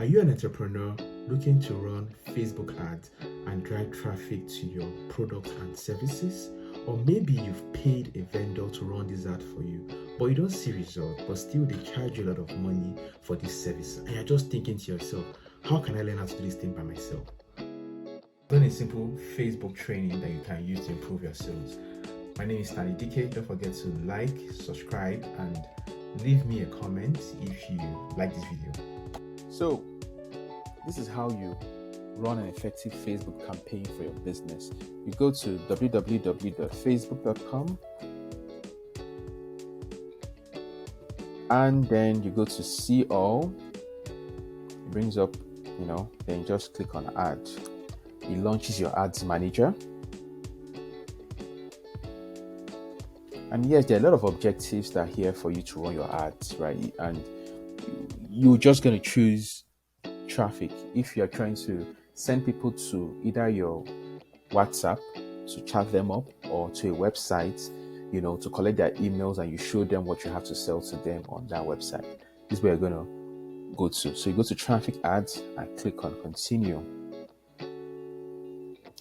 Are you an entrepreneur looking to run Facebook ads and drive traffic to your products and services? Or maybe you've paid a vendor to run this ad for you, but you don't see results, but still they charge you a lot of money for this service. And you're just thinking to yourself, how can I learn how to do this thing by myself? Done a simple Facebook training that you can use to improve your sales. My name is Stanley DK. Don't forget to like, subscribe, and leave me a comment if you like this video. So, this is how you run an effective Facebook campaign for your business. You go to www.facebook.com and then you go to see all. It brings up, then you just click on add. It launches your ads manager. And yes, there are a lot of objectives that are here for you to run your ads, right? And you're just going to choose traffic. If you're trying to send people to either your WhatsApp to chat them up or to a website, to collect their emails, and you show them what you have to sell to them on that website. This is where you're going to go to. So you go to traffic ads and click on continue.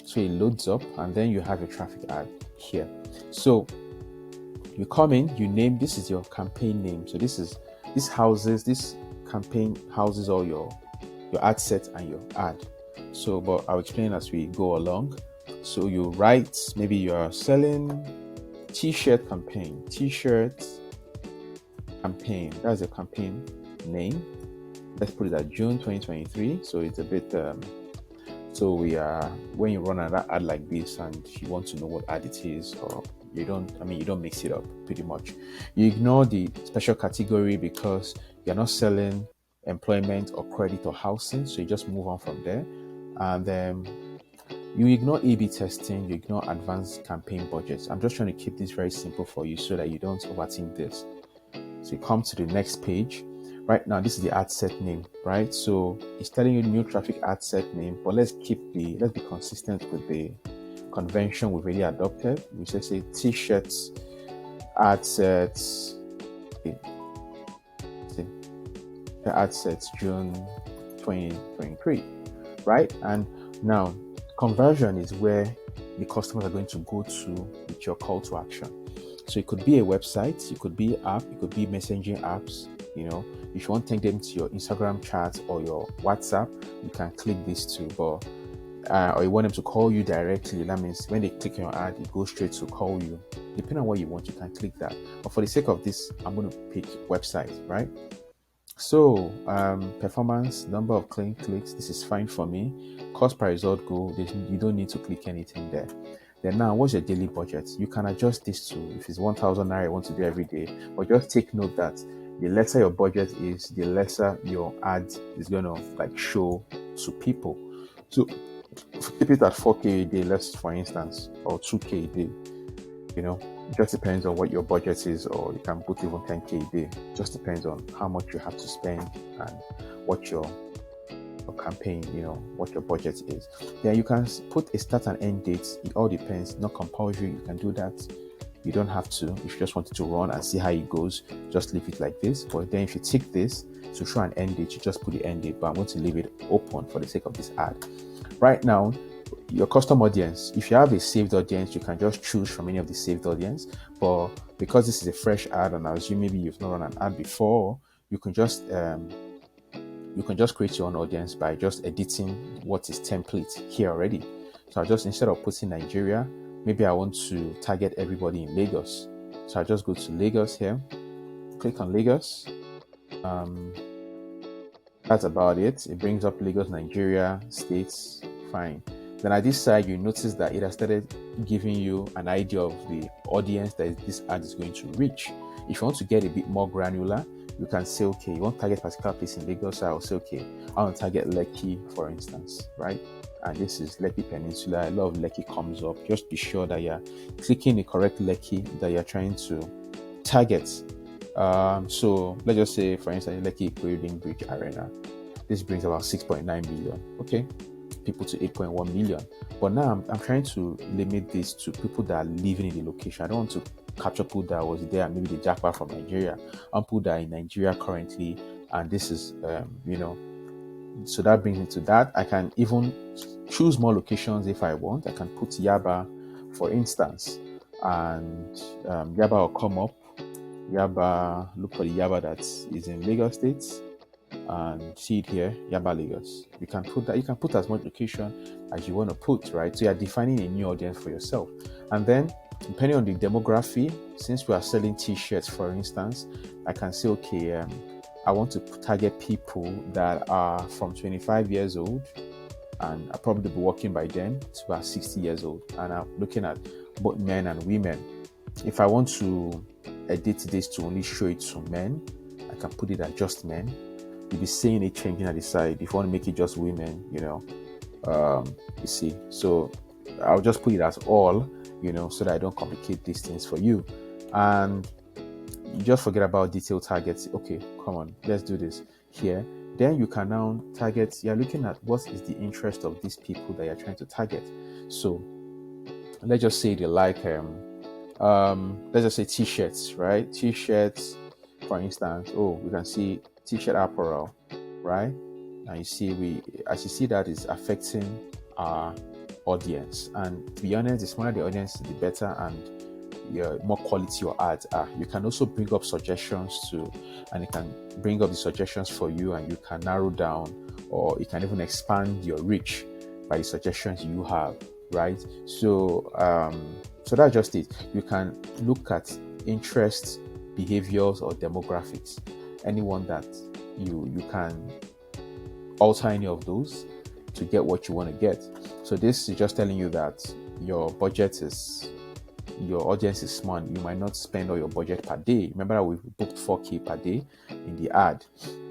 So it loads up and then you have your traffic ad here. So you come in, you name, this is your campaign name. So this campaign houses all your ad set and your ad. So, but I'll explain as we go along. So you write, maybe you're selling t-shirt campaign. That's a campaign name. Let's put it at June 2023. So it's a bit, so we are, when you run an ad like this and you want to know what ad it is, or you don't mix it up pretty much. You ignore the special category because you're not selling employment or credit or housing. So you just move on from there. And then you ignore A/B testing, you ignore advanced campaign budgets. I'm just trying to keep this very simple for you so that you don't overthink this. So you come to the next page. Right now, this is the ad set name, right? So it's telling you new traffic ad set name, but let's be consistent with the convention we've already adopted. We just say t-shirts, ad sets, ad sets June 2023, right? And now conversion is where the customers are going to go to with your call to action. So it could be a website, it could be app, it could be messaging apps. If you want to take them to your Instagram chat or your WhatsApp, you can click this too. But or you want them to call you directly, that means when they click on your ad, it goes straight to call you. Depending on what you want, you can click that. But for the sake of this, I'm going to pick website, right? So performance, number of clicks, this is fine for me. Cost per result goal, you don't need to click anything there. Then now, what's your daily budget? You can adjust this to, if it's 1,000 naira you want to do every day, but just take note that the lesser your budget is, the lesser your ad is going to show to people. So keep it at 4K a day, for instance, or 2K a day. It just depends on what your budget is, or you can put even 10K a day. It just depends on how much you have to spend and what your campaign, what your budget is. Then you can put a start and end date. It all depends, not compulsory. You can do that. You don't have to. If you just wanted to run and see how it goes, just leave it like this. But then if you tick this to show an end date, you just put the end date. But I'm going to leave it open for the sake of this ad. Right now, your custom audience, if you have a saved audience, you can just choose from any of the saved audience. But because this is a fresh ad, and I assume maybe you've not run an ad before, you can just create your own audience by just editing what is template here already. So I just, instead of putting Nigeria, maybe I want to target everybody in Lagos. So I just go to Lagos here, click on Lagos. That's about it. It brings up Lagos, Nigeria, states, fine. Then at this side, you notice that it has started giving you an idea of the audience that this ad is going to reach. If you want to get a bit more granular, you can say, okay, you want to target a particular place in Lagos, so I'll say, okay, I want to target Lekki, for instance, right? And this is Lekki Peninsula. A lot of Lekki comes up. Just be sure that you're clicking the correct Lekki that you're trying to target. So let's just say, for instance, Lekki Building Bridge Arena. This brings about 6.9 million. Okay, people to 8.1 million. But now I'm trying to limit this to people that are living in the location. I don't want to capture people that was there and maybe the from Nigeria. I'm people that are in Nigeria currently, and this is So that brings me to that. I can even choose more locations if I want. I can put Yaba, for instance, and Yaba will come up. Yaba, look for the Yaba that is in Lagos State, and see it here, Yaba Lagos. You can put that. You can put as much location as you want to put, right? So you're defining a new audience for yourself, and then depending on the demography, since we are selling T-shirts, for instance, I can say, okay, I want to target people that are from 25 years old and are probably be working by then to about 60 years old. And I'm looking at both men and women. If I want to edit this to only show it to men, I can put it at just men. You'll be seeing it changing at the side. If you want to make it just women, you see. So I'll just put it as all, so that I don't complicate these things for you. And you just forget about detailed targets. Okay, come on, let's do this here. Then you can now target. You're looking at what is the interest of these people that you're trying to target. So let's just say they like let's just say T-shirts, right? T-shirts, for instance. Oh, we can see T-shirt apparel, right? And you see as you see, that is affecting our audience. And to be honest, the smaller the audience, the better, and more quality your ads are. You can also bring up suggestions too, and it can bring up the suggestions for you, and you can narrow down, or you can even expand your reach by the suggestions you have, right? So that's just it. You can look at interests, behaviors, or demographics. Anyone that you can alter any of those to get what you want to get. So this is just telling you that your audience is small. You might not spend all your budget per day. Remember that we've booked 4K per day in the ad.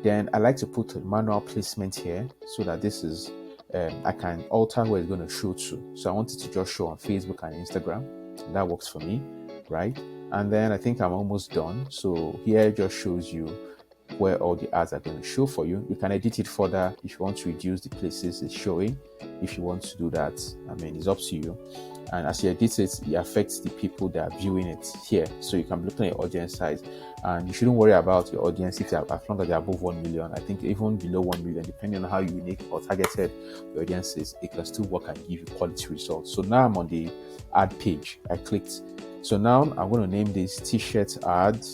Then I like to put a manual placement here so that this is I can alter where it's going to show to. So I want it to just show on Facebook and Instagram. That works for me, right? And then I think I'm almost done. So here it just shows you where all the ads are going to show for you. You can edit it further if you want to reduce the places it's showing. If you want to do that, it's up to you. And as you edit it, it affects the people that are viewing it here. So you can be looking at your audience size, and you shouldn't worry about your audience if as long as they're above 1 million. I think even below 1 million, depending on how unique or targeted your audience is, it can still work and give you quality results. So now I'm on the ad page. I clicked. So now I'm going to name this T-shirt ad.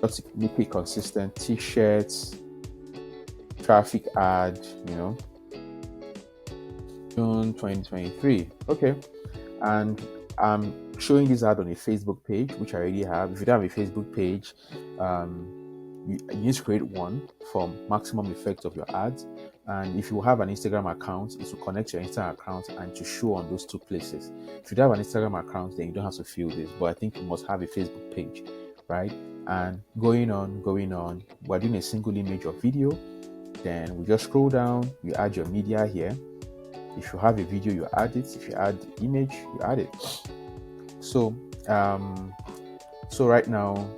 Just to make it consistent, T-shirts, traffic ad, June 2023. Okay. And I'm showing this ad on a Facebook page, which I already have. If you don't have a Facebook page, you need to create one for maximum effect of your ads. And if you have an Instagram account, it will connect your Instagram account and to show on those two places. If you don't have an Instagram account, then you don't have to fill this. But I think you must have a Facebook page, right? And going on, we're doing a single image or video. Then we just scroll down, you add your media here. If you have a video, you add it. If you add the image, you add it. So right now,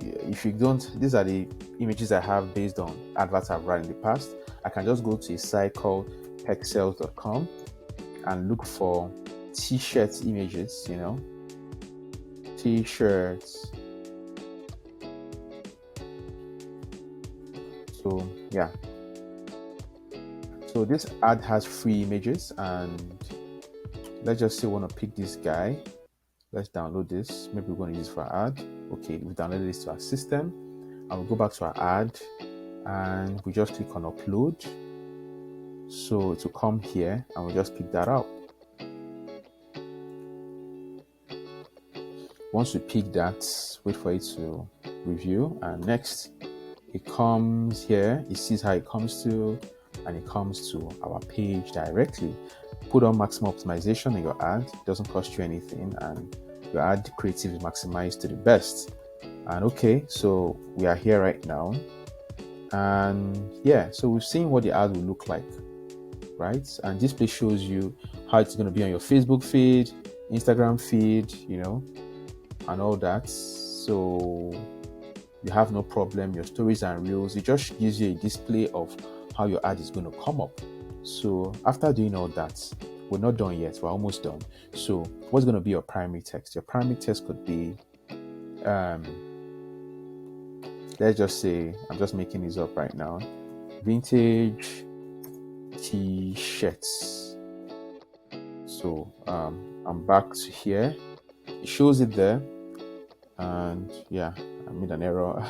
if you don't, these are the images I have based on adverts I've run in the past. I can just go to a site called pexels.com and look for T-shirt images, T-shirts. So yeah. So this ad has free images, and let's just say we want to pick this guy. Let's download this. Maybe we're going to use it for our ad. Okay, we downloaded this to our system, and we'll go back to our ad, and we just click on upload. So it will come here, and we'll just pick that out. Once we pick that, wait for it to review, and next it comes here. It sees how it comes to, and it comes to our page directly. Put on maximum optimization in your ad. It doesn't cost you anything, and your ad creative is maximized to the best. And okay, so we are here right now, and yeah, so we've seen what the ad will look like, right? And this place shows you how it's going to be on your Facebook feed, Instagram feed, and all that. So you have no problem. Your stories and reels, it just gives you a display of how your ad is going to come up. So after doing all that, we're not done yet. We're almost done. So what's going to be your primary text? Your primary text could be let's just say, I'm just making this up right now, vintage t-shirts. So I'm back to here. It shows it there, and yeah, I made an error.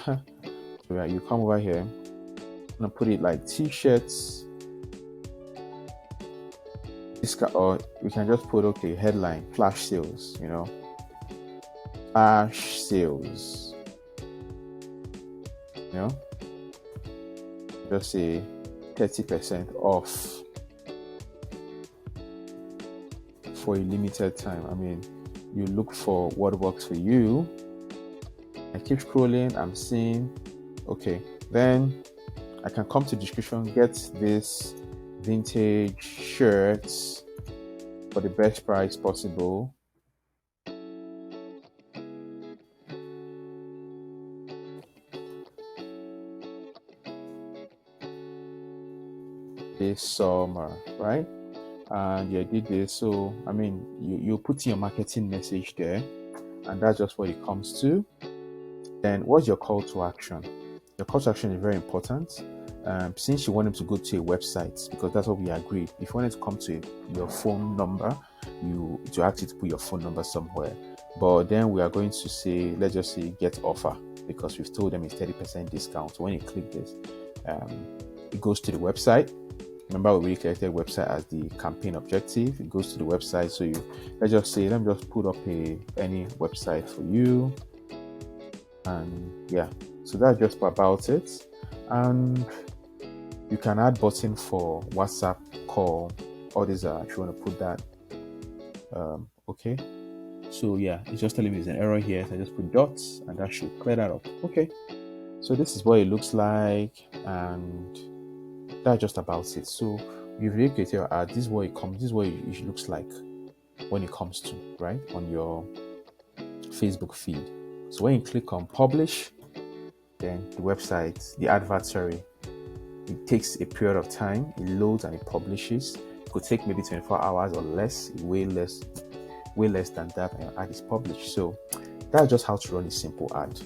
So yeah, you come over here, I'm gonna put it like t-shirts. Or we can just put, okay, headline, flash sales, flash sales, just say 30% off for a limited time. I mean, you look for what works for you. I keep scrolling, I'm seeing, okay, then I can come to description, get this vintage shirts for the best price possible. This summer, right? And you did this. So I mean, you put in your marketing message there, and that's just what it comes to. Then what's your call to action? Your call to action is very important. Since you want them to go to a website, because that's what we agreed. If you want them to come to your phone number, it will ask you to put your phone number somewhere. But then we are going to say, let's just say get offer, because we've told them it's 30% discount. So when you click this, it goes to the website. Remember, we really selected website as the campaign objective. It goes to the website. So let's just say, let me just put up any website for you. And yeah, so that's just about it. And you can add button for WhatsApp call. All these are, if you want to put that. Okay. So yeah, it's just telling me there's an error here. So I just put dots, and that should clear that up. Okay. So this is what it looks like, and that's just about it. So you've really created your ad. This is what it looks like when it comes to, right, on your Facebook feed. So when you click on publish, then the website, the advert, it takes a period of time. It loads and it publishes. It could take maybe 24 hours or less, way less than that, and your ad is published. So that's just how to run a simple ad.